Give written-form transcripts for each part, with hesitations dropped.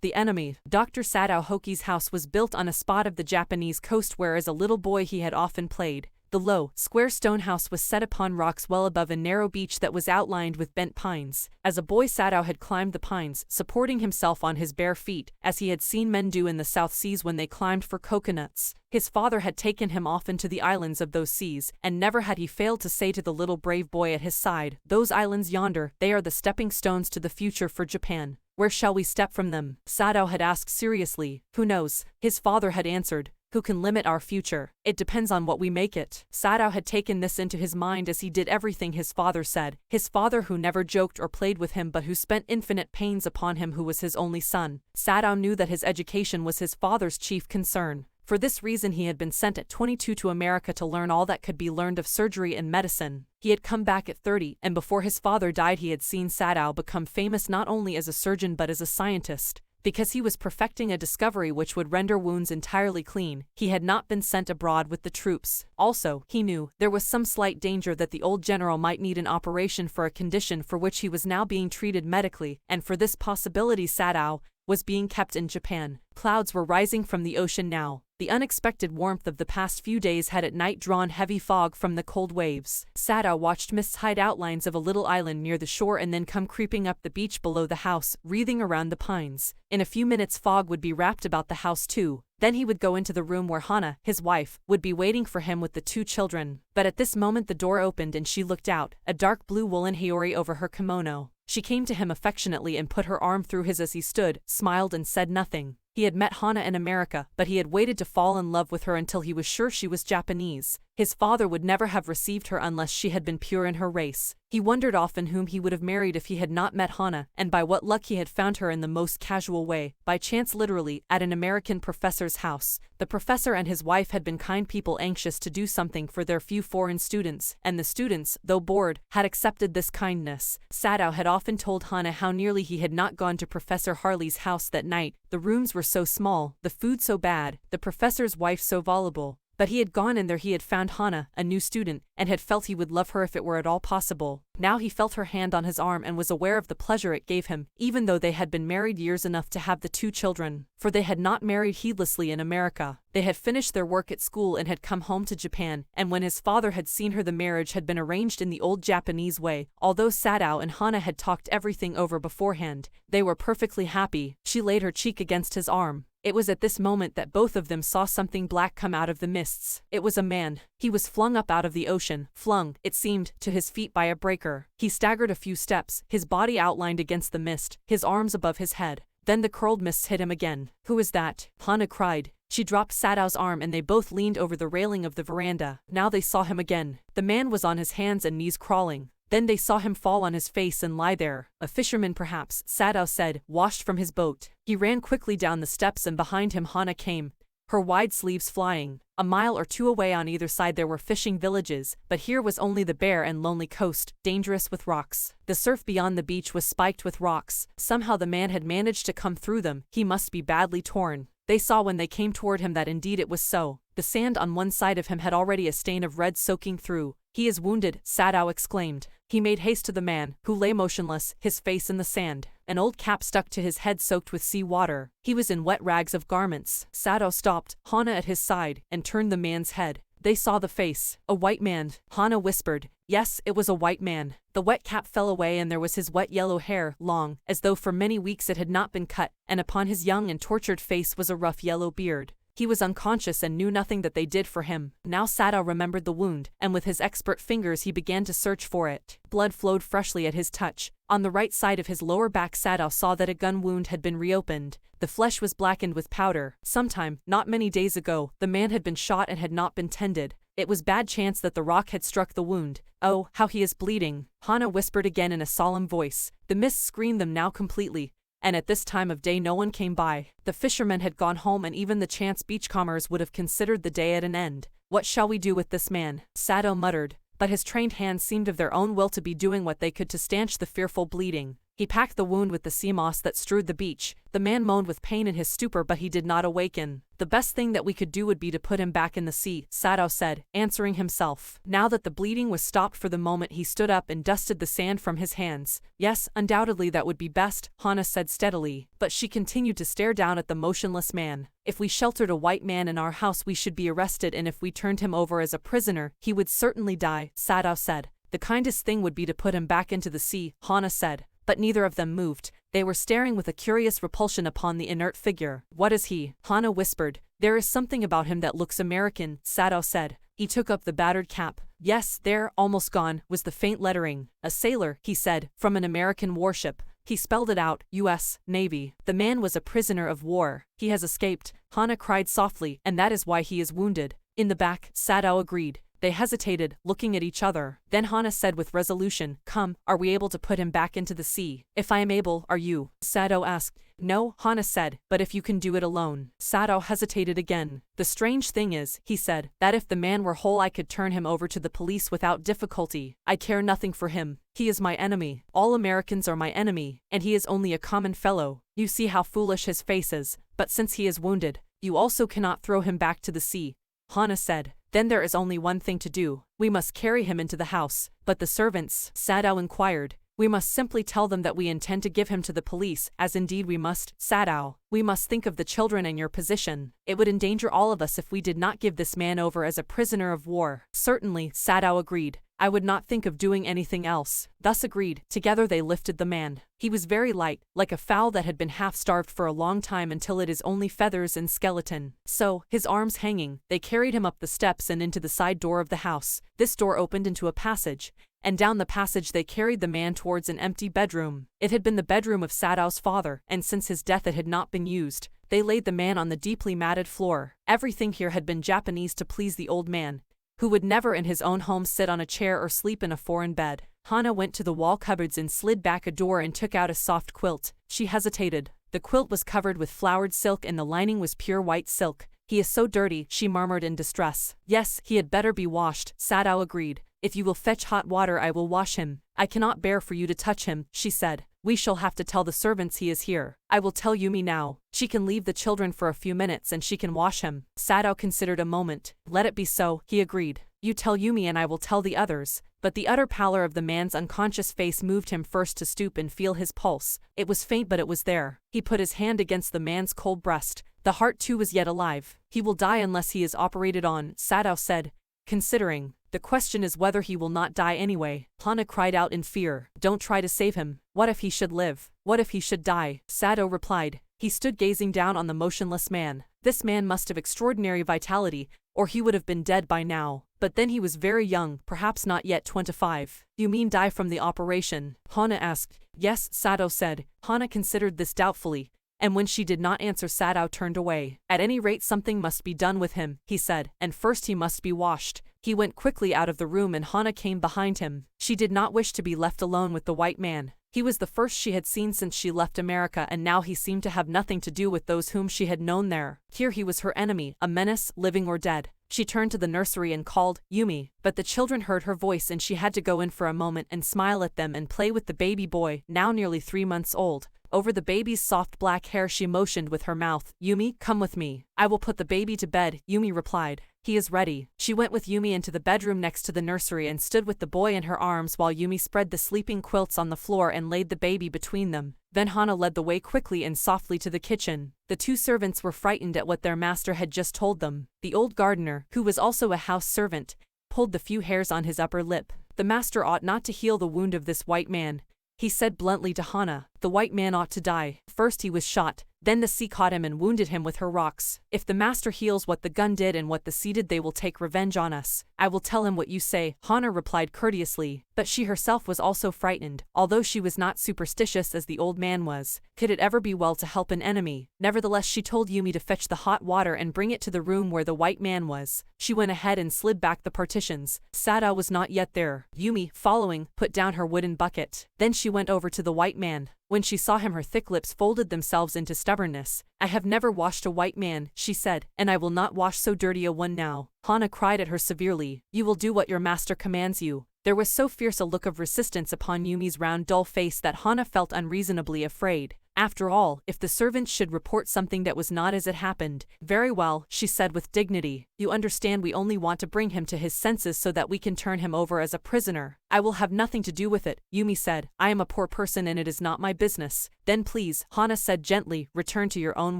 The enemy. Dr. Sadao Hoki's house was built on a spot of the Japanese coast where as a little boy he had often played. The low, square stone house was set upon rocks well above a narrow beach that was outlined with bent pines. As a boy Sadao had climbed the pines, supporting himself on his bare feet, as he had seen men do in the South Seas when they climbed for coconuts. His father had taken him often to the islands of those seas, and never had he failed to say to the little brave boy at his side, "Those islands yonder, they are the stepping stones to the future for Japan. Where shall we step from them?" Sadao had asked seriously. "Who knows?" His father had answered. "Who can limit our future? It depends on what we make it." Sadao had taken this into his mind as he did everything his father said. His father who never joked or played with him but who spent infinite pains upon him who was his only son. Sadao knew that his education was his father's chief concern. For this reason he had been sent at 22 to America to learn all that could be learned of surgery and medicine. He had come back at 30, and before his father died he had seen Sadao become famous not only as a surgeon but as a scientist. Because he was perfecting a discovery which would render wounds entirely clean, he had not been sent abroad with the troops. Also, he knew, there was some slight danger that the old general might need an operation for a condition for which he was now being treated medically, and for this possibility Sadao was being kept in Japan. Clouds were rising from the ocean now. The unexpected warmth of the past few days had at night drawn heavy fog from the cold waves. Sadao watched mists hide outlines of a little island near the shore and then come creeping up the beach below the house, wreathing around the pines. In a few minutes fog would be wrapped about the house too. Then he would go into the room where Hana, his wife, would be waiting for him with the 2 children. But at this moment the door opened and she looked out, a dark blue woolen haori over her kimono. She came to him affectionately and put her arm through his as he stood, smiled and said nothing. He had met Hana in America, but he had waited to fall in love with her until he was sure she was Japanese. His father would never have received her unless she had been pure in her race. He wondered often whom he would have married if he had not met Hana, and by what luck he had found her in the most casual way, by chance literally, at an American professor's house. The professor and his wife had been kind people anxious to do something for their few foreign students, and the students, though bored, had accepted this kindness. Sadao had often told Hana how nearly he had not gone to Professor Harley's house that night. The rooms were so small, the food so bad, the professor's wife so voluble. But he had gone in there, he had found Hana, a new student, and had felt he would love her if it were at all possible. Now he felt her hand on his arm and was aware of the pleasure it gave him, even though they had been married years enough to have the 2 children. For they had not married heedlessly in America. They had finished their work at school and had come home to Japan, and when his father had seen her the marriage had been arranged in the old Japanese way. Although Sadao and Hana had talked everything over beforehand, they were perfectly happy. She laid her cheek against his arm. It was at this moment that both of them saw something black come out of the mists. It was a man. He was flung up out of the ocean, flung, it seemed, to his feet by a breaker. He staggered a few steps, his body outlined against the mist, his arms above his head. Then the curled mists hit him again. "Who is that?" Hana cried. She dropped Sadao's arm and they both leaned over the railing of the veranda. Now they saw him again. The man was on his hands and knees crawling. Then they saw him fall on his face and lie there. "A fisherman perhaps," Sadao said, "washed from his boat." He ran quickly down the steps and behind him Hana came, her wide sleeves flying. A mile or 2 away on either side there were fishing villages, but here was only the bare and lonely coast, dangerous with rocks. The surf beyond the beach was spiked with rocks. Somehow the man had managed to come through them. He must be badly torn. They saw when they came toward him that indeed it was so. The sand on one side of him had already a stain of red soaking through. "He is wounded," Sadao exclaimed. He made haste to the man, who lay motionless, his face in the sand. An old cap stuck to his head soaked with sea water. He was in wet rags of garments. Sadao stopped, Hana at his side, and turned the man's head. They saw the face. "A white man," Hana whispered. Yes, it was a white man. The wet cap fell away and there was his wet yellow hair, long, as though for many weeks it had not been cut, and upon his young and tortured face was a rough yellow beard. He was unconscious and knew nothing that they did for him. Now Sadao remembered the wound, and with his expert fingers he began to search for it. Blood flowed freshly at his touch. On the right side of his lower back Sadao saw that a gun wound had been reopened. The flesh was blackened with powder. Sometime, not many days ago, the man had been shot and had not been tended. It was bad chance that the rock had struck the wound. "Oh, how he is bleeding," Hana whispered again in a solemn voice. The mist screened them now completely, and at this time of day no one came by. The fishermen had gone home and even the chance beachcombers would have considered the day at an end. "What shall we do with this man?" Sadao muttered, but his trained hands seemed of their own will to be doing what they could to stanch the fearful bleeding. He packed the wound with the sea moss that strewed the beach. The man moaned with pain in his stupor, but he did not awaken. The best thing that we could do would be to put him back in the sea, Sadao said, answering himself. Now that the bleeding was stopped for the moment, he stood up and dusted the sand from his hands. Yes, undoubtedly that would be best, Hana said steadily, but she continued to stare down at the motionless man. If we sheltered a white man in our house, we should be arrested, and if we turned him over as a prisoner, he would certainly die, Sadao said. The kindest thing would be to put him back into the sea, Hana said. But neither of them moved. They were staring with a curious repulsion upon the inert figure. What is he? Hana whispered. There is something about him that looks American, Sadao said. He took up the battered cap. Yes, there, almost gone, was the faint lettering. A sailor, he said, from an American warship. He spelled it out, U.S. Navy. The man was a prisoner of war. He has escaped, Hana cried softly, and that is why he is wounded. In the back, Sadao agreed. They hesitated, looking at each other. Then Hana said with resolution, Come, are we able to put him back into the sea? If I am able, are you? Sadao asked. No, Hana said, but if you can do it alone. Sadao hesitated again. The strange thing is, he said, that if the man were whole I could turn him over to the police without difficulty. I care nothing for him. He is my enemy. All Americans are my enemy, and he is only a common fellow. You see how foolish his face is, but since he is wounded, you also cannot throw him back to the sea. Hana said. Then there is only one thing to do. We must carry him into the house. But the servants, Sadao inquired. We must simply tell them that we intend to give him to the police, as indeed we must, Sadao. We must think of the children and your position. It would endanger all of us if we did not give this man over as a prisoner of war. Certainly, Sadao agreed. I would not think of doing anything else. Thus agreed, together they lifted the man. He was very light, like a fowl that had been half-starved for a long time until it is only feathers and skeleton. So, his arms hanging, they carried him up the steps and into the side door of the house. This door opened into a passage, and down the passage they carried the man towards an empty bedroom. It had been the bedroom of Sadao's father, and since his death it had not been used. They laid the man on the deeply matted floor. Everything here had been Japanese to please the old man, who would never in his own home sit on a chair or sleep in a foreign bed. Hana went to the wall cupboards and slid back a door and took out a soft quilt. She hesitated. The quilt was covered with flowered silk and the lining was pure white silk. He is so dirty, she murmured in distress. Yes, he had better be washed, Sadao agreed. If you will fetch hot water I will wash him. I cannot bear for you to touch him, she said. We shall have to tell the servants he is here. I will tell Yumi now. She can leave the children for a few minutes and she can wash him. Sadao considered a moment. Let it be so, he agreed. You tell Yumi and I will tell the others. But the utter pallor of the man's unconscious face moved him first to stoop and feel his pulse. It was faint but it was there. He put his hand against the man's cold breast. The heart too was yet alive. He will die unless he is operated on, Sadao said, considering. The question is whether he will not die anyway. Hana cried out in fear. Don't try to save him. What if he should live? What if he should die? Sadao replied. He stood gazing down on the motionless man. This man must have extraordinary vitality, or he would have been dead by now. But then he was very young, perhaps not yet 25. You mean die from the operation? Hana asked. Yes, Sadao said. Hana considered this doubtfully, and when she did not answer Sadao turned away. At any rate something must be done with him, he said, and first he must be washed. He went quickly out of the room and Hana came behind him. She did not wish to be left alone with the white man. He was the first she had seen since she left America, and now he seemed to have nothing to do with those whom she had known there. Here he was her enemy, a menace, living or dead. She turned to the nursery and called, Yumi, but the children heard her voice and she had to go in for a moment and smile at them and play with the baby boy, now nearly 3 months old. Over the baby's soft black hair she motioned with her mouth. Yumi, come with me. I will put the baby to bed, Yumi replied. He is ready. She went with Yumi into the bedroom next to the nursery and stood with the boy in her arms while Yumi spread the sleeping quilts on the floor and laid the baby between them. Then Hana led the way quickly and softly to the kitchen. The 2 servants were frightened at what their master had just told them. The old gardener, who was also a house servant, pulled the few hairs on his upper lip. The master ought not to heal the wound of this white man, he said bluntly to Hana. The white man ought to die. First he was shot, then the sea caught him and wounded him with her rocks. If the master heals what the gun did and what the sea did, they will take revenge on us. I will tell him what you say, Hana replied courteously, but she herself was also frightened. Although she was not superstitious as the old man was, could it ever be well to help an enemy? Nevertheless she told Yumi to fetch the hot water and bring it to the room where the white man was. She went ahead and slid back the partitions. Sadao was not yet there. Yumi, following, put down her wooden bucket. Then she went over to the white man. When she saw him her thick lips folded themselves into stubbornness. I have never washed a white man, she said, and I will not wash so dirty a one now. Hana cried at her severely. You will do what your master commands you. There was so fierce a look of resistance upon Yumi's round dull face that Hana felt unreasonably afraid. After all, if the servants should report something that was not as it happened, very well, she said with dignity. You understand we only want to bring him to his senses so that we can turn him over as a prisoner. I will have nothing to do with it, Yumi said. I am a poor person and it is not my business. Then please, Hana said gently, return to your own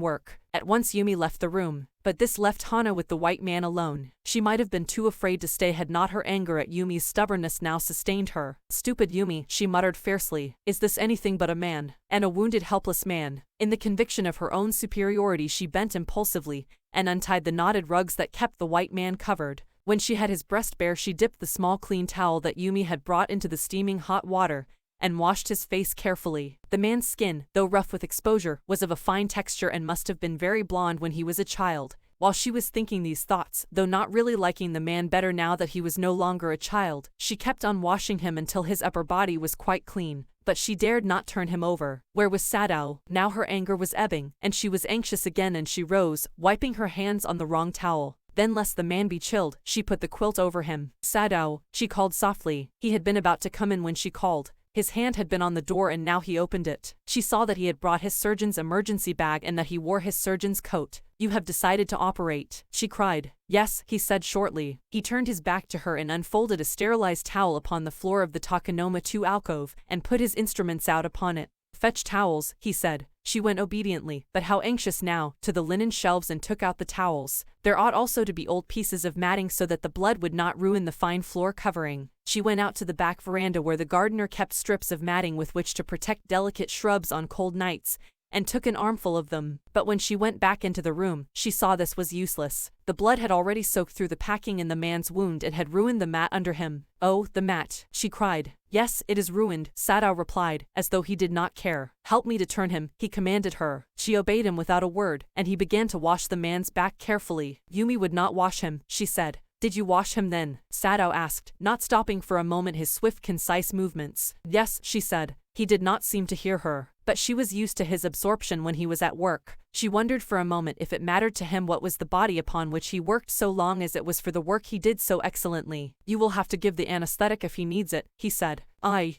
work. At once Yumi left the room. But this left Hana with the white man alone. She might have been too afraid to stay had not her anger at Yumi's stubbornness now sustained her. Stupid Yumi, she muttered fiercely. Is this anything but a man? And a wounded helpless man? In the conviction of her own superiority she bent impulsively, and untied the knotted rugs that kept the white man covered. When she had his breast bare she dipped the small clean towel that Yumi had brought into the steaming hot water, and washed his face carefully. The man's skin, though rough with exposure, was of a fine texture and must have been very blond when he was a child. While she was thinking these thoughts, though not really liking the man better now that he was no longer a child, she kept on washing him until his upper body was quite clean. But she dared not turn him over. Where was Sadao? Now her anger was ebbing, and she was anxious again and she rose, wiping her hands on the wrong towel. Then lest the man be chilled, she put the quilt over him. Sadao, she called softly. He had been about to come in when she called. His hand had been on the door and now he opened it. She saw that he had brought his surgeon's emergency bag and that he wore his surgeon's coat. You have decided to operate, she cried. Yes, he said shortly. He turned his back to her and unfolded a sterilized towel upon the floor of the Takanoma 2 alcove and put his instruments out upon it. Fetch towels, he said. She went obediently, but how anxious now, to the linen shelves and took out the towels. There ought also to be old pieces of matting so that the blood would not ruin the fine floor covering. She went out to the back veranda where the gardener kept strips of matting with which to protect delicate shrubs on cold nights, and took an armful of them. But when she went back into the room, she saw this was useless. The blood had already soaked through the packing in the man's wound and had ruined the mat under him. Oh, the mat, she cried. Yes, it is ruined, Sadao replied, as though he did not care. Help me to turn him, he commanded her. She obeyed him without a word, and he began to wash the man's back carefully. Yumi would not wash him, she said. Did you wash him then? Sadao asked, not stopping for a moment his swift, concise movements. Yes, she said. He did not seem to hear her, but she was used to his absorption when he was at work. She wondered for a moment if it mattered to him what was the body upon which he worked so long as it was for the work he did so excellently. You will have to give the anesthetic if he needs it, he said.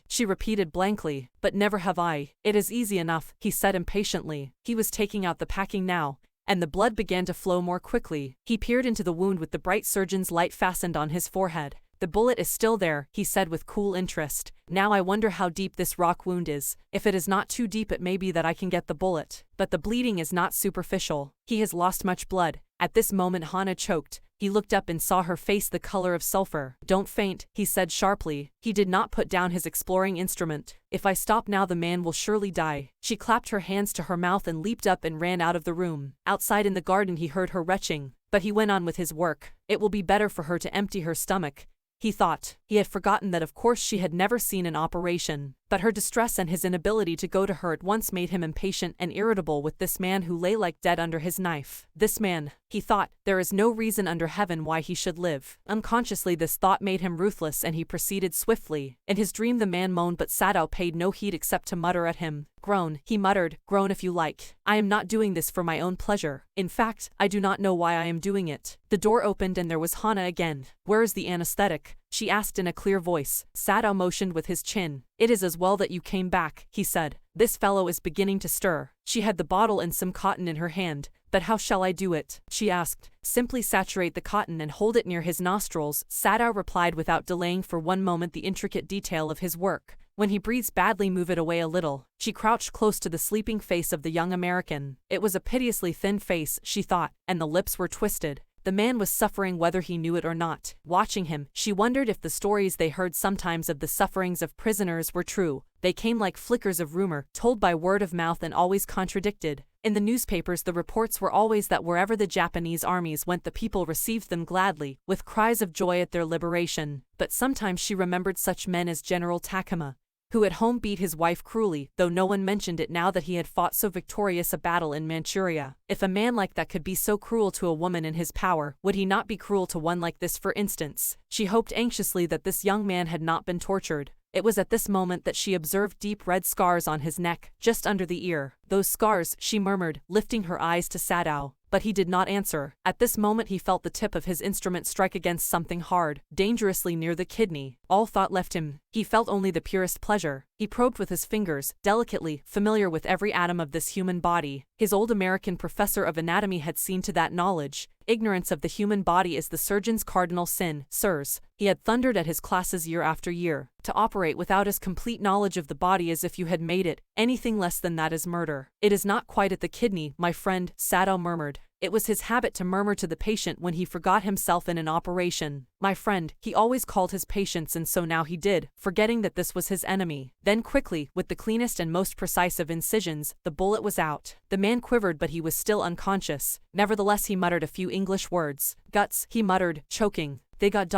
She repeated blankly, but never have I. It is easy enough, he said impatiently. He was taking out the packing now, and the blood began to flow more quickly. He peered into the wound with the bright surgeon's light fastened on his forehead. The bullet is still there, he said with cool interest. Now I wonder how deep this rock wound is. If it is not too deep it may be that I can get the bullet. But the bleeding is not superficial. He has lost much blood. At this moment Hana choked. He looked up and saw her face the color of sulfur. Don't faint, he said sharply. He did not put down his exploring instrument. If I stop now the man will surely die. She clapped her hands to her mouth and leaped up and ran out of the room. Outside in the garden he heard her retching, but he went on with his work. It will be better for her to empty her stomach, he thought. He had forgotten that of course she had never seen an operation, but her distress and his inability to go to her at once made him impatient and irritable with this man who lay like dead under his knife. This man, he thought, there is no reason under heaven why he should live. Unconsciously this thought made him ruthless and he proceeded swiftly. In his dream the man moaned but Sadao paid no heed except to mutter at him. Groan, he muttered, groan if you like. I am not doing this for my own pleasure. In fact, I do not know why I am doing it. The door opened and there was Hana again. Where is the anesthetic? She asked in a clear voice. Sadao motioned with his chin. It is as well that you came back, he said. This fellow is beginning to stir. She had the bottle and some cotton in her hand. But how shall I do it? She asked. Simply saturate the cotton and hold it near his nostrils, Sadao replied without delaying for one moment the intricate detail of his work. When he breathes badly move it away a little. She crouched close to the sleeping face of the young American. It was a piteously thin face, she thought, and the lips were twisted. The man was suffering whether he knew it or not. Watching him, she wondered if the stories they heard sometimes of the sufferings of prisoners were true. They came like flickers of rumor, told by word of mouth and always contradicted. In the newspapers the reports were always that wherever the Japanese armies went the people received them gladly, with cries of joy at their liberation. But sometimes she remembered such men as General Takuma, who at home beat his wife cruelly, though no one mentioned it now that he had fought so victorious a battle in Manchuria. If a man like that could be so cruel to a woman in his power, would he not be cruel to one like this for instance? She hoped anxiously that this young man had not been tortured. It was at this moment that she observed deep red scars on his neck, just under the ear. Those scars, she murmured, lifting her eyes to Sadao. but he did not answer. At this moment he felt the tip of his instrument strike against something hard, dangerously near the kidney. All thought left him. He felt only the purest pleasure. He probed with his fingers, delicately, familiar with every atom of this human body. His old American professor of anatomy had seen to that knowledge. Ignorance of the human body is the surgeon's cardinal sin, sirs. He had thundered at his classes year after year. To operate without as complete knowledge of the body as if you had made it, anything less than that is murder. It is not quite at the kidney, my friend, Sadow murmured. It was his habit to murmur to the patient when he forgot himself in an operation. My friend, he always called his patients, and so now he did, forgetting that this was his enemy. Then quickly, with the cleanest and most precise of incisions, the bullet was out. The man quivered, but he was still unconscious. Nevertheless he muttered a few English words. Guts, he muttered, choking. They got ...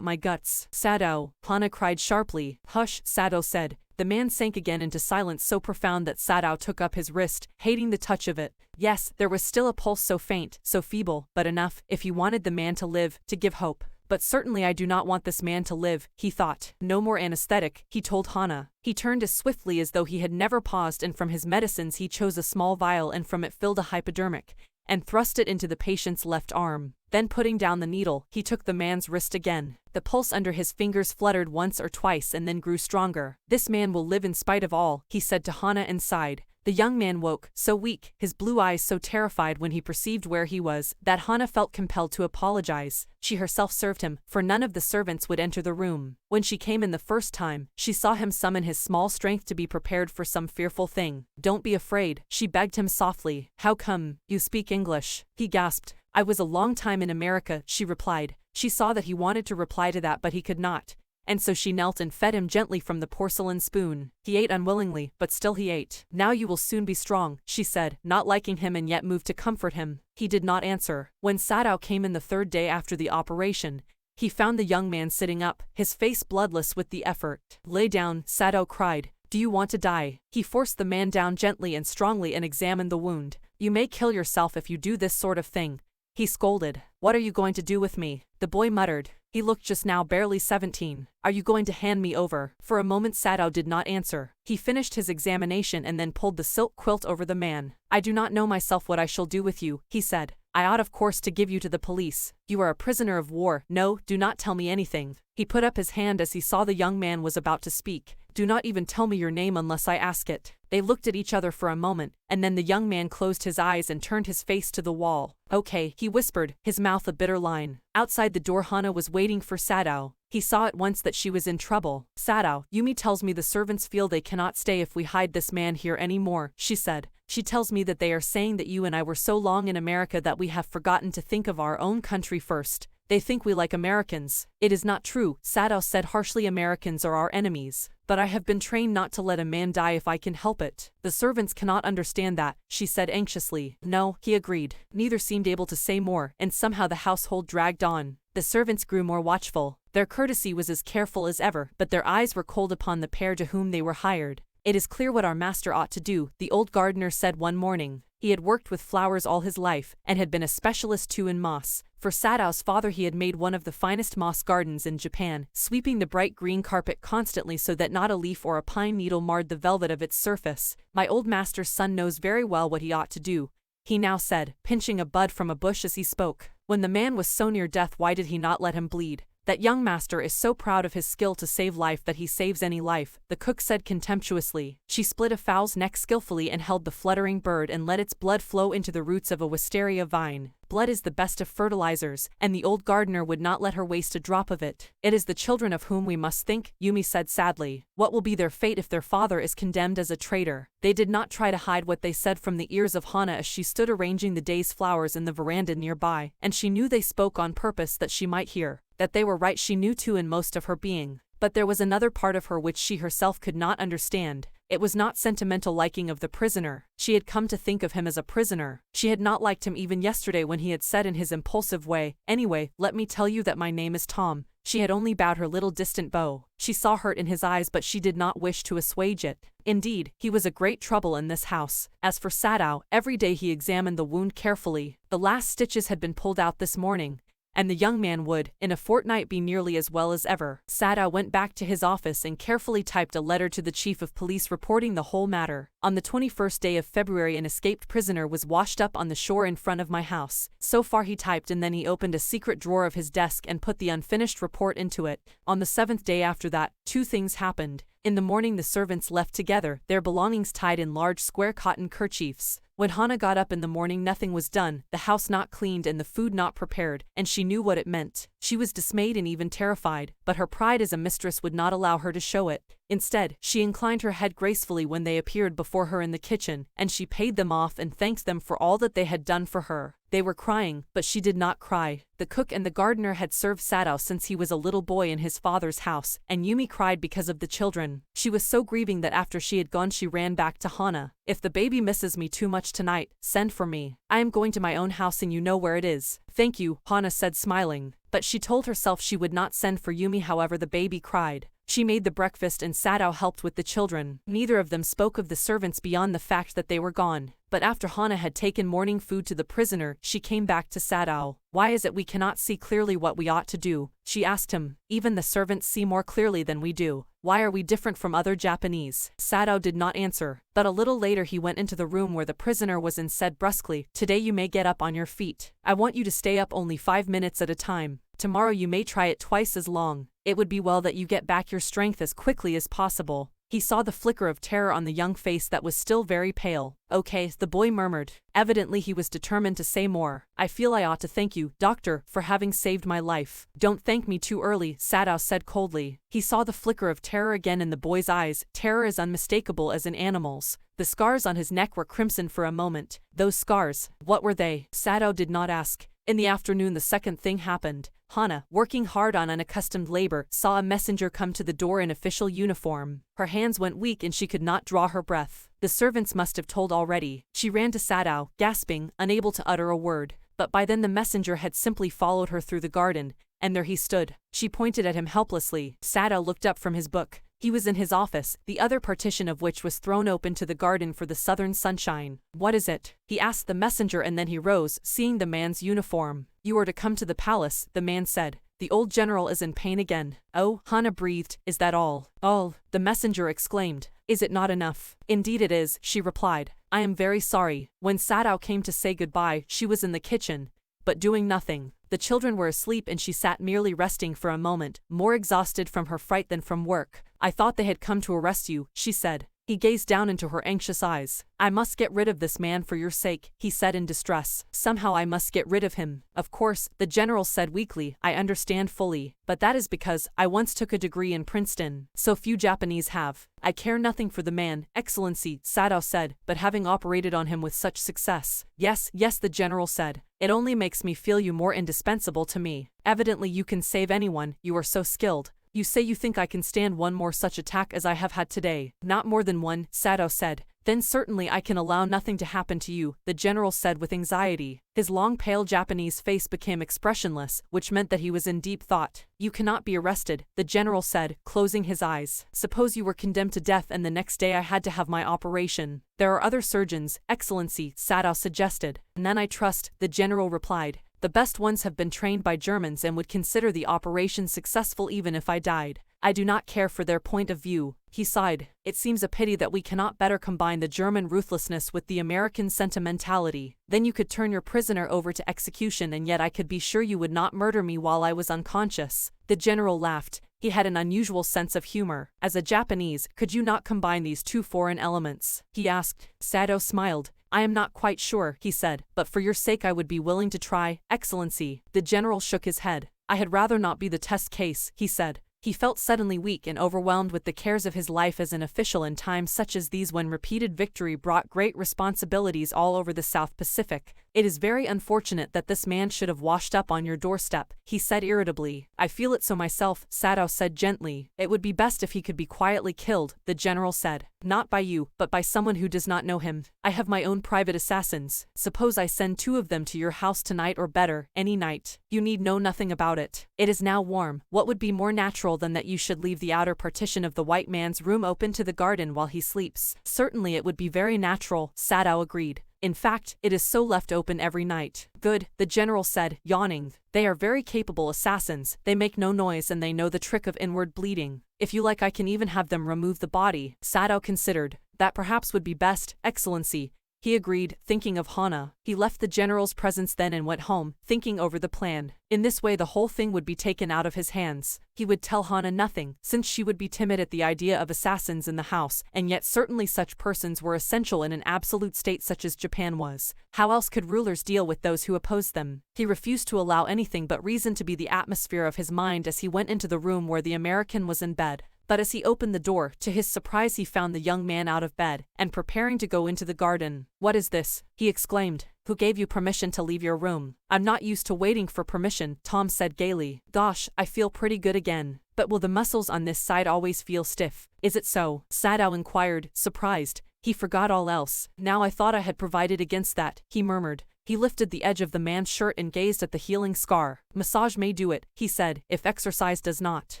my guts. Sadow, Hana cried sharply. Hush, Sadow said. The man sank again into silence so profound that Sadow took up his wrist, hating the touch of it. Yes, there was still a pulse so faint, so feeble, but enough, if he wanted the man to live, to give hope. But certainly I do not want this man to live, he thought. No more anesthetic, he told Hana. He turned as swiftly as though he had never paused, and from his medicines he chose a small vial and from it filled a hypodermic, and thrust it into the patient's left arm. Then putting down the needle, he took the man's wrist again. The pulse under his fingers fluttered once or twice and then grew stronger. This man will live in spite of all, he said to Hana and sighed. The young man woke, so weak, his blue eyes so terrified when he perceived where he was, that Hana felt compelled to apologize. She herself served him, for none of the servants would enter the room. When she came in the first time, she saw him summon his small strength to be prepared for some fearful thing. Don't be afraid, she begged him softly. How come, you speak English? He gasped. I was a long time in America, she replied. She saw that he wanted to reply to that, but he could not. And so she knelt and fed him gently from the porcelain spoon. He ate unwillingly, but still he ate. Now you will soon be strong, she said, not liking him and yet moved to comfort him. He did not answer. When Sadow came in the third day after the operation, he found the young man sitting up, his face bloodless with the effort. Lay down, Sadow cried. Do you want to die? He forced the man down gently and strongly and examined the wound. You may kill yourself if you do this sort of thing, he scolded. What are you going to do with me? The boy muttered. He looked just now barely 17. Are you going to hand me over? For a moment Sadow did not answer. He finished his examination and then pulled the silk quilt over the man. I do not know myself what I shall do with you, he said. I ought of course to give you to the police. You are a prisoner of war. No, do not tell me anything. He put up his hand as he saw the young man was about to speak. Do not even tell me your name unless I ask it. They looked at each other for a moment, and then the young man closed his eyes and turned his face to the wall. Okay, he whispered, his mouth a bitter line. Outside the door Hana was waiting for Sadow. He saw at once that she was in trouble. Sadow, Yumi tells me the servants feel they cannot stay if we hide this man here any more, she said. She tells me that they are saying that you and I were so long in America that we have forgotten to think of our own country first. They think we like Americans. It is not true, Sadow said harshly. Americans are our enemies. But I have been trained not to let a man die if I can help it. The servants cannot understand that, she said anxiously. No, he agreed. Neither seemed able to say more, and somehow the household dragged on. The servants grew more watchful. Their courtesy was as careful as ever, but their eyes were cold upon the pair to whom they were hired. It is clear what our master ought to do, the old gardener said one morning. He had worked with flowers all his life, and had been a specialist too in moss. For Sadow's father he had made one of the finest moss gardens in Japan, sweeping the bright green carpet constantly so that not a leaf or a pine needle marred the velvet of its surface. My old master's son knows very well what he ought to do, he now said, pinching a bud from a bush as he spoke. When the man was so near death, why did he not let him bleed? That young master is so proud of his skill to save life that he saves any life, the cook said contemptuously. She split a fowl's neck skillfully and held the fluttering bird and let its blood flow into the roots of a wisteria vine. Blood is the best of fertilizers, and the old gardener would not let her waste a drop of it. It is the children of whom we must think, Yumi said sadly. What will be their fate if their father is condemned as a traitor? They did not try to hide what they said from the ears of Hana as she stood arranging the day's flowers in the veranda nearby, and she knew they spoke on purpose that she might hear. That they were right she knew too in most of her being. But there was another part of her which she herself could not understand. It was not sentimental liking of the prisoner. She had come to think of him as a prisoner. She had not liked him even yesterday when he had said in his impulsive way, "Anyway, let me tell you that my name is Tom." She had only bowed her little distant bow. She saw hurt in his eyes, but she did not wish to assuage it. Indeed, he was a great trouble in this house. As for Sadow, every day he examined the wound carefully. The last stitches had been pulled out this morning, and the young man would, in a fortnight, be nearly as well as ever. Sadao went back to his office and carefully typed a letter to the chief of police reporting the whole matter. On the 21st day of February, an escaped prisoner was washed up on the shore in front of my house. So far, he typed, and then he opened a secret drawer of his desk and put the unfinished report into it. On the 7th day after that, two things happened. In the morning, the servants left together, their belongings tied in large square cotton kerchiefs. When Hana got up in the morning, nothing was done, the house not cleaned and the food not prepared, and she knew what it meant. She was dismayed and even terrified, but her pride as a mistress would not allow her to show it. Instead, she inclined her head gracefully when they appeared before her in the kitchen, and she paid them off and thanked them for all that they had done for her. They were crying, but she did not cry. The cook and the gardener had served Sadao since he was a little boy in his father's house, and Yumi cried because of the children. She was so grieving that after she had gone she ran back to Hana. "If the baby misses me too much tonight, send for me. I am going to my own house and you know where it is." "Thank you," Hana said, smiling. But she told herself she would not send for Yumi. However, the baby cried. She made the breakfast and Sadao helped with the children. Neither of them spoke of the servants beyond the fact that they were gone. But after Hana had taken morning food to the prisoner, she came back to Sadao. "Why is it we cannot see clearly what we ought to do?" she asked him. "Even the servants see more clearly than we do. Why are we different from other Japanese?" Sadao did not answer, but a little later he went into the room where the prisoner was and said brusquely, "Today you may get up on your feet. I want you to stay up only 5 minutes at a time. Tomorrow you may try it twice as long. It would be well that you get back your strength as quickly as possible." He saw the flicker of terror on the young face that was still very pale. "Okay," the boy murmured. Evidently he was determined to say more. "I feel I ought to thank you, doctor, for having saved my life." "Don't thank me too early," Sadao said coldly. He saw the flicker of terror again in the boy's eyes, terror as unmistakable as in animals. The scars on his neck were crimson for a moment. Those scars, what were they? Sadao did not ask. In the afternoon the second thing happened. Hana, working hard on unaccustomed labor, saw a messenger come to the door in official uniform. Her hands went weak and she could not draw her breath. The servants must have told already. She ran to Sadao, gasping, unable to utter a word. But by then the messenger had simply followed her through the garden, and there he stood. She pointed at him helplessly. Sadao looked up from his book. He was in his office, the other partition of which was thrown open to the garden for the southern sunshine. "What is it?" he asked the messenger, and then he rose, seeing the man's uniform. "You are to come to the palace," the man said. "The old general is in pain again." "Oh," Hana breathed, "is that all?" "All," the messenger exclaimed. "Is it not enough?" "Indeed it is," she replied. "I am very sorry." When Sadao came to say goodbye, she was in the kitchen, but doing nothing. The children were asleep and she sat merely resting for a moment, more exhausted from her fright than from work. "I thought they had come to arrest you," she said. He gazed down into her anxious eyes. "I must get rid of this man for your sake," he said in distress. "Somehow I must get rid of him." "Of course," the general said weakly, "I understand fully. But that is because I once took a degree in Princeton. So few Japanese have. I care nothing for the man, Excellency," Sadao said, "but having operated on him with such success." Yes, the general said. "It only makes me feel you more indispensable to me. Evidently you can save anyone, you are so skilled. You say you think I can stand one more such attack as I have had today." "Not more than one," Sadao said. "Then certainly I can allow nothing to happen to you," the general said with anxiety. His long pale Japanese face became expressionless, which meant that he was in deep thought. "You cannot be arrested," the general said, closing his eyes. "Suppose you were condemned to death and the next day I had to have my operation." "There are other surgeons, Excellency," Sadao suggested. "None I trust," the general replied. "The best ones have been trained by Germans and would consider the operation successful even if I died. I do not care for their point of view." He sighed. "It seems a pity that we cannot better combine the German ruthlessness with the American sentimentality. Then you could turn your prisoner over to execution and yet I could be sure you would not murder me while I was unconscious." The general laughed. He had an unusual sense of humor. "As a Japanese, could you not combine these two foreign elements?" he asked. Sadao smiled. "I am not quite sure," he said, "but for your sake I would be willing to try, Excellency." The general shook his head. "I had rather not be the test case," he said. He felt suddenly weak and overwhelmed with the cares of his life as an official in times such as these when repeated victory brought great responsibilities all over the South Pacific. "It is very unfortunate that this man should have washed up on your doorstep," he said irritably. "I feel it so myself," Sadao said gently. "It would be best if he could be quietly killed," the general said. "Not by you, but by someone who does not know him. I have my own private assassins. Suppose I send 2 of them to your house tonight or better, any night. You need know nothing about it. It is now warm. What would be more natural than that you should leave the outer partition of the white man's room open to the garden while he sleeps?" "Certainly it would be very natural," Sadao agreed. In fact, it is so left open every night. Good, the general said, yawning. They are very capable assassins, they make no noise and they know the trick of inward bleeding. If you like I can even have them remove the body. Sadao considered. That perhaps would be best, Excellency. He agreed, thinking of Hana. He left the general's presence then and went home, thinking over the plan. In this way the whole thing would be taken out of his hands. He would tell Hana nothing, since she would be timid at the idea of assassins in the house, and yet certainly such persons were essential in an absolute state such as Japan was. How else could rulers deal with those who opposed them? He refused to allow anything but reason to be the atmosphere of his mind as he went into the room where the American was in bed. But as he opened the door, to his surprise he found the young man out of bed, and preparing to go into the garden. "What is this?" he exclaimed. "Who gave you permission to leave your room?" "I'm not used to waiting for permission," Tom said gaily. "Gosh, I feel pretty good again. But will the muscles on this side always feel stiff?" "Is it so?" Sadao inquired, surprised. He forgot all else. "Now I thought I had provided against that," he murmured. He lifted the edge of the man's shirt and gazed at the healing scar. "Massage may do it," he said, "if exercise does not."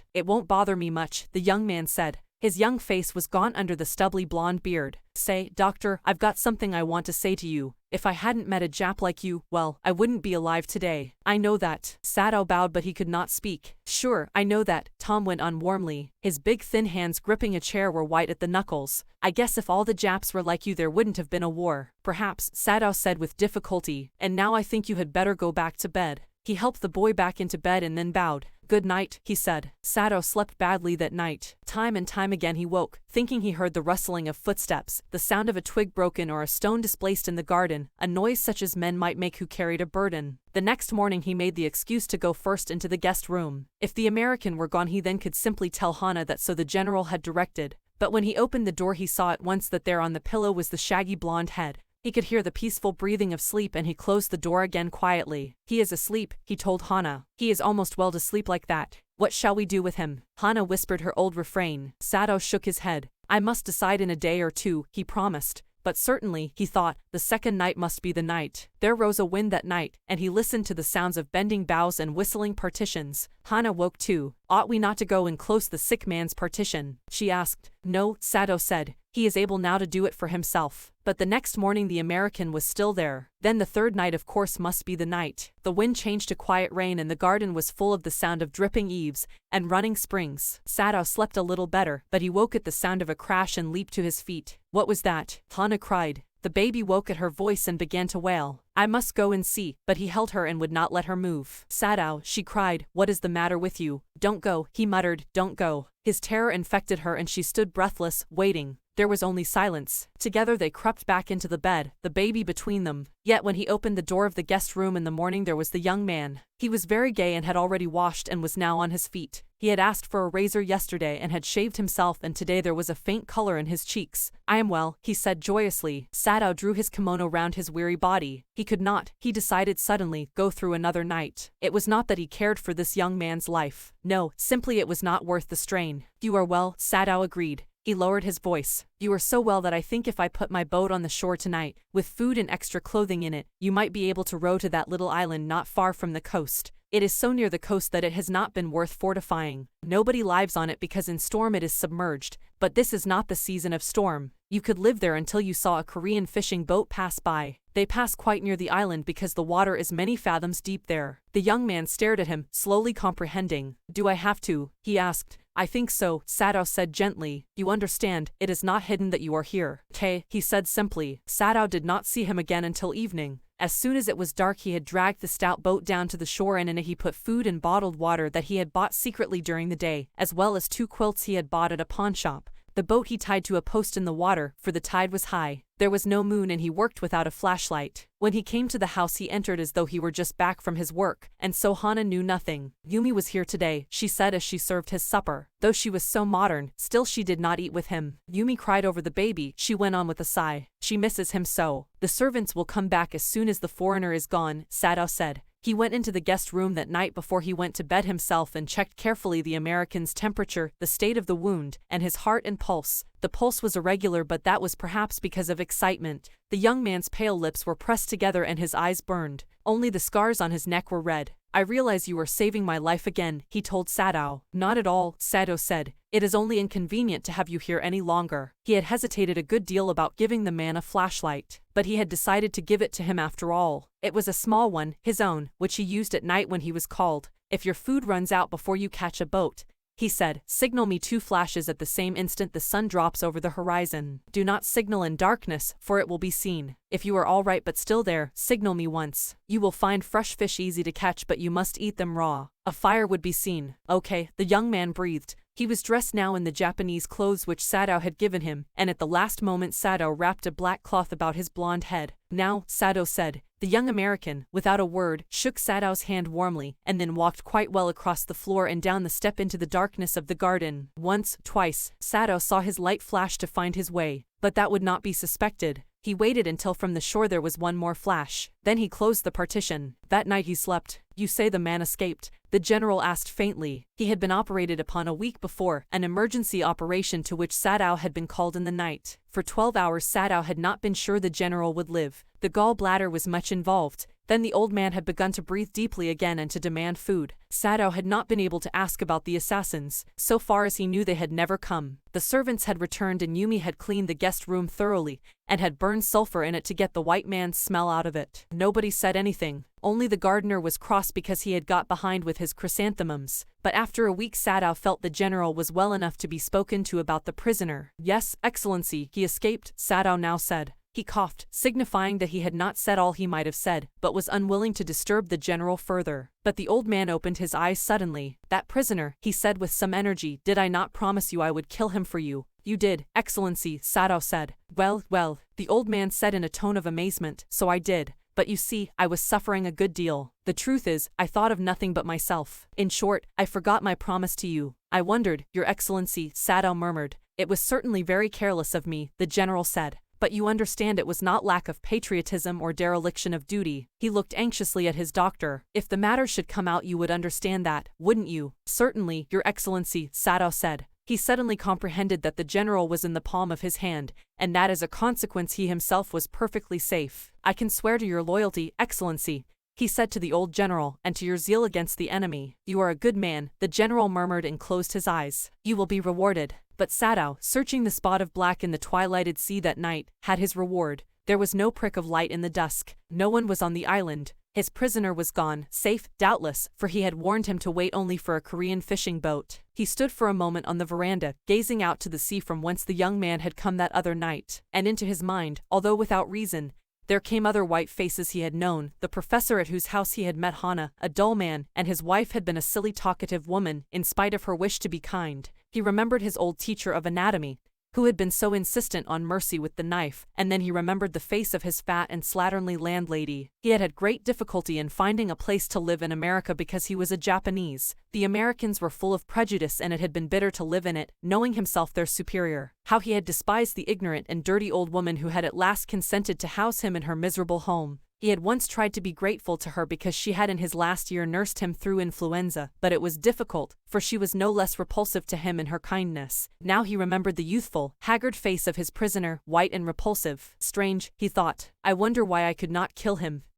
"It won't bother me much," the young man said. His young face was gaunt under the stubbly blonde beard. "Say, doctor, I've got something I want to say to you. If I hadn't met a Jap like you, well, I wouldn't be alive today." "I know that." Sadao bowed but he could not speak. "Sure, I know that," Tom went on warmly. His big thin hands gripping a chair were white at the knuckles. "I guess if all the Japs were like you there wouldn't have been a war." "Perhaps," Sadao said with difficulty, "and now I think you had better go back to bed." He helped the boy back into bed and then bowed. "Good night," he said. Sadao slept badly that night. Time and time again he woke, thinking he heard the rustling of footsteps, the sound of a twig broken or a stone displaced in the garden, a noise such as men might make who carried a burden. The next morning he made the excuse to go first into the guest room. If the American were gone he then could simply tell Hana that so the general had directed. But when he opened the door he saw at once that there on the pillow was the shaggy blonde head. He could hear the peaceful breathing of sleep and he closed the door again quietly. "He is asleep," he told Hana. "He is almost well to sleep like that. What shall we do with him?" Hana whispered her old refrain. Sadao shook his head. "I must decide in a day or two," he promised. But certainly, he thought, the second night must be the night. There rose a wind that night, and he listened to the sounds of bending boughs and whistling partitions. Hana woke too. "Ought we not to go and close the sick man's partition?" she asked. "No," Sadao said. "He is able now to do it for himself." But the next morning the American was still there. Then the third night of course must be the night. The wind changed to quiet rain and the garden was full of the sound of dripping eaves and running springs. Sadao slept a little better, but he woke at the sound of a crash and leaped to his feet. "What was that?" Hana cried. The baby woke at her voice and began to wail. "I must go and see," but he held her and would not let her move. "Sadao," she cried, "what is the matter with you?" "Don't go," he muttered, "don't go." His terror infected her and she stood breathless, waiting. There was only silence. Together they crept back into the bed, the baby between them. Yet when he opened the door of the guest room in the morning there was the young man. He was very gay and had already washed and was now on his feet. He had asked for a razor yesterday and had shaved himself and today there was a faint color in his cheeks. "I am well," he said joyously. Sadao drew his kimono round his weary body. He could not, he decided suddenly, go through another night. It was not that he cared for this young man's life. No, simply it was not worth the strain. "You are well," Sadao agreed. He lowered his voice. "You are so well that I think if I put my boat on the shore tonight, with food and extra clothing in it, you might be able to row to that little island not far from the coast. It is so near the coast that it has not been worth fortifying. Nobody lives on it because in storm it is submerged, but this is not the season of storm. You could live there until you saw a Korean fishing boat pass by. They pass quite near the island because the water is many fathoms deep there." The young man stared at him, slowly comprehending. "Do I have to?" he asked. "I think so," Sadao said gently. "You understand, it is not hidden that you are here." "Okay," he said simply. Sadao did not see him again until evening. As soon as it was dark he had dragged the stout boat down to the shore and in it he put food and bottled water that he had bought secretly during the day, as well as 2 quilts he had bought at a pawnshop. The boat he tied to a post in the water, for the tide was high. There was no moon and he worked without a flashlight. When he came to the house he entered as though he were just back from his work, and so Hana knew nothing. "Yumi was here today," she said as she served his supper. Though she was so modern, still she did not eat with him. Yumi cried over the baby, she went on with a sigh. "She misses him so." "The servants will come back as soon as the foreigner is gone," Sadao said. He went into the guest room that night before he went to bed himself and checked carefully the American's temperature, the state of the wound, and his heart and pulse. The pulse was irregular but that was perhaps because of excitement. The young man's pale lips were pressed together and his eyes burned. Only the scars on his neck were red. I realize you are saving my life again, he told Sadao. Not at all, Sado said. It is only inconvenient to have you here any longer. He had hesitated a good deal about giving the man a flashlight, but he had decided to give it to him after all. It was a small one, his own, which he used at night when he was called. If your food runs out before you catch a boat, he said, signal me 2 flashes at the same instant the sun drops over the horizon. Do not signal in darkness, for it will be seen. If you are all right but still there, signal me once. You will find fresh fish easy to catch, but you must eat them raw. A fire would be seen. Okay, the young man breathed. He was dressed now in the Japanese clothes which Sadao had given him, and at the last moment Sadao wrapped a black cloth about his blonde head. Now, Sadao said. The young American, without a word, shook Sadao's hand warmly, and then walked quite well across the floor and down the step into the darkness of the garden. Once, twice, Sadao saw his light flash to find his way, but that would not be suspected. He waited until from the shore there was one more flash. Then he closed the partition. That night he slept. You say the man escaped? The general asked faintly. He had been operated upon a week before, an emergency operation to which Sadao had been called in the night. For 12 hours Sadao had not been sure the general would live. The gallbladder was much involved. Then the old man had begun to breathe deeply again and to demand food. Sadao had not been able to ask about the assassins. So far as he knew they had never come. The servants had returned and Yumi had cleaned the guest room thoroughly, and had burned sulfur in it to get the white man's smell out of it. Nobody said anything. Only the gardener was cross because he had got behind with his chrysanthemums. But after a week Sadao felt the general was well enough to be spoken to about the prisoner. Yes, Excellency, he escaped, Sadao now said. He coughed, signifying that he had not said all he might have said, but was unwilling to disturb the general further. But the old man opened his eyes suddenly. That prisoner, he said with some energy, did I not promise you I would kill him for you? You did, Excellency, Sadao said. Well, the old man said in a tone of amazement, so I did. But you see, I was suffering a good deal. The truth is, I thought of nothing but myself. In short, I forgot my promise to you. I wondered, Your Excellency, Sadao murmured. It was certainly very careless of me, the general said. But you understand it was not lack of patriotism or dereliction of duty. He looked anxiously at his doctor. If the matter should come out you would understand that, wouldn't you? Certainly, Your Excellency, Sadao said. He suddenly comprehended that the general was in the palm of his hand, and that as a consequence he himself was perfectly safe. I can swear to your loyalty, Excellency, he said to the old general, and to your zeal against the enemy. You are a good man, the general murmured and closed his eyes. You will be rewarded. But Sadao, searching the spot of black in the twilighted sea that night, had his reward. There was no prick of light in the dusk. No one was on the island. His prisoner was gone, safe, doubtless, for he had warned him to wait only for a Korean fishing boat. He stood for a moment on the veranda, gazing out to the sea from whence the young man had come that other night, and into his mind, although without reason, there came other white faces he had known, the professor at whose house he had met Hana, a dull man, and his wife had been a silly talkative woman, in spite of her wish to be kind. He remembered his old teacher of anatomy, who had been so insistent on mercy with the knife, and then he remembered the face of his fat and slatternly landlady. He had had great difficulty in finding a place to live in America because he was a Japanese. The Americans were full of prejudice and it had been bitter to live in it, knowing himself their superior. How he had despised the ignorant and dirty old woman who had at last consented to house him in her miserable home. He had once tried to be grateful to her because she had in his last year nursed him through influenza, but it was difficult, for she was no less repulsive to him in her kindness. Now he remembered the youthful, haggard face of his prisoner, white and repulsive. Strange, he thought. I wonder why I could not kill him.